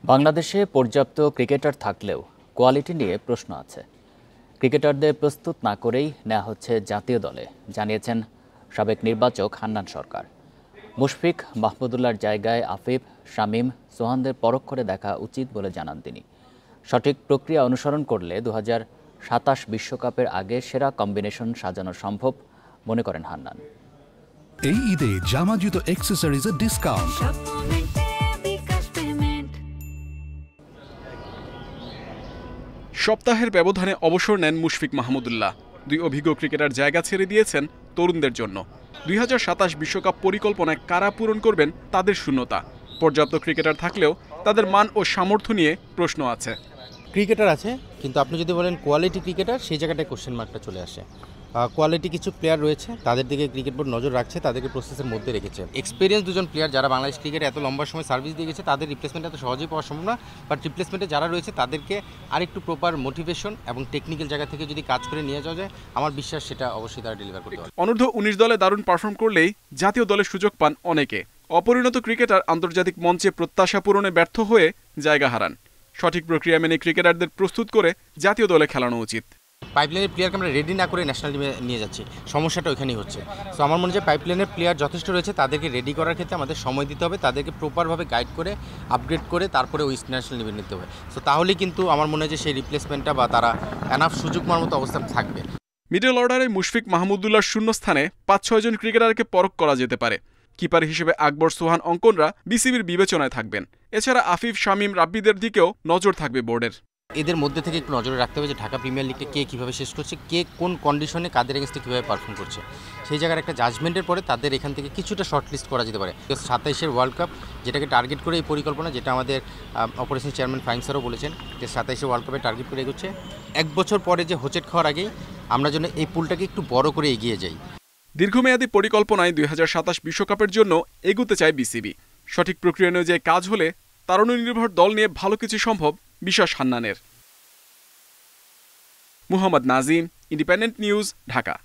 বাংলাদেশে পর্যাপ্ত ক্রিকেটার থাকলেও কোয়ালিটি নিয়ে প্রশ্ন আছে। ক্রিকেটারদের প্রস্তুত না করেই নেওয়া হচ্ছে জাতীয় দলে, জানিয়েছেন সাবেক নির্বাচক হান্নান সরকার। মুশফিক মাহমুদুল্লাহর জায়গায় আফিফ, শামীম, সোহানদের পরখ করে দেখা উচিত বলে জানান তিনি। সঠিক প্রক্রিয়া অনুসরণ করলে 2027 বিশ্বকাপের আগে সেরা কম্বিনেশন সাজানো সম্ভব মনে করেন হান্নান। এই ঈদে জামা জুতো অ্যাক্সেসরিজের ডিসকাউন্ট। সপ্তাহের ব্যবধানে অবসর নেন মুশফিক মাহমুদুল্লাহ। দুই অভিজ্ঞ ক্রিকেটার জায়গা ছেড়ে দিয়েছেন তরুণদের জন্য। 2027 বিশ্বকাপ পরিকল্পনায় কারা পূরণ করবেন তাদের শূন্যতা। পর্যাপ্ত ক্রিকেটার থাকলেও তাদের মান ও সামর্থ্য নিয়ে প্রশ্ন আছে। ক্রিকেটার আছে, কিন্তু আপনি যদি বলেন কোয়ালিটি ক্রিকেটার, সেই জায়গাটায় কোশ্চেন মার্কটা চলে আসে। কোয়ালিটি কিছু প্লেয়ার রয়েছে, তাদের দিকে ক্রিকেট বোর্ড নজর রাখছে, তাদেরকে প্রসেসের মধ্যে রেখেছে। এক্সপিরিয়েন্স দুজন প্লেয়ার যারা বাংলাদেশ ক্রিকেটে এত লম্বা সময় সার্ভিস দিয়ে গেছে, তাদের রিপ্লেসমেন্ট এত সহজেই পাওয়া সম্ভব না। বাট রিপ্লেসমেন্টে যারা রয়েছে তাদেরকে আরেকটু প্রপার মোটিভেশন এবং টেকনিক্যাল জায়গা থেকে যদি কাজ করে নিয়ে যাওয়া যায়, আমার বিশ্বাস সেটা অবশ্যই তারা ডেলিভার করতে পারে। অনূর্ধ্ব 19 দলে দারুণ পারফর্ম করলেই জাতীয় দলে সুযোগ পান অনেকে। অপরিণত ক্রিকেটার আন্তর্জাতিক মঞ্চে প্রত্যাশা পূরণে ব্যর্থ হয়ে জায়গা হারান। সঠিক প্রক্রিয়া মেনে ক্রিকেটারদের প্রস্তুত করে জাতীয় দলে খেলানো উচিত। পাইপলাইনের প্লেয়ারকে আমরা রেডি না করে ন্যাশনাল টিমে নিয়ে যাচ্ছি, সমস্যাটা ওইখানেই হচ্ছে। সো আমার মনে হয় পাইপলাইনের প্লেয়ার যথেষ্ট রয়েছে, তাদেরকে রেডি করার ক্ষেত্রে আমাদের সময় দিতে হবে, তাদেরকে প্রপারভাবে গাইড করে আপগ্রেড করে তারপরে ওই ন্যাশনাল টিমে নিতে হবে। সো তাহলেই কিন্তু আমার মনে হয় যে সেই রিপ্লেসমেন্টটা বা তারা এনাফ সুযোগ পাওয়ার মতো অবস্থা থাকবে। মিডল অর্ডারে মুশফিক মাহমুদুল্লাহর শূন্যস্থানে 5-6 জন ক্রিকেটারকে পরখ করা যেতে পারে। কিপার হিসেবে আকবর, সোহান, অঙ্কনরা বিসিবির বিবেচনায় থাকবেন। এছাড়া আফিফ, শামীম, রাব্বিদের দিকেও নজর থাকবে বোর্ডের। এদের মধ্যে থেকে একটু নজরে রাখতে হবে যে ঢাকা প্রিমিয়ার লিগটা কে কীভাবে শেষ করছে, কে কোন কন্ডিশনে কাদের এগেন্স্টে কীভাবে পারফর্ম করছে। সেই জায়গার একটা জাজমেন্টের পরে তাদের এখান থেকে কিছুটা শর্ট লিস্ট করা যেতে পারে। 27-এর ওয়ার্ল্ড কাপ, যেটাকে টার্গেট করে এই পরিকল্পনা, যেটা আমাদের অপারেশন চেয়ারম্যান ফাহিম স্যারও বলেছেন যে 27-এর ওয়ার্ল্ড কাপে টার্গেট করে এগোচ্ছে। 1 বছর পরে যে হোঁচট খাওয়ার আগেই আমরা যেন এই পুলটাকে একটু বড় করে এগিয়ে যাই। দীর্ঘমেয়াদী পরিকল্পনায় 2027 বিশ্বকাপের জন্য এগুতে চায় বিসিবি। সঠিক প্রক্রিয়া অনুযায়ী কাজ হলে তারুণ্যনির্ভর দল নিয়ে ভালো কিছু সম্ভব, বিশ্বাস হান্নানের। Muhammad Nazim, Independent News, Dhaka.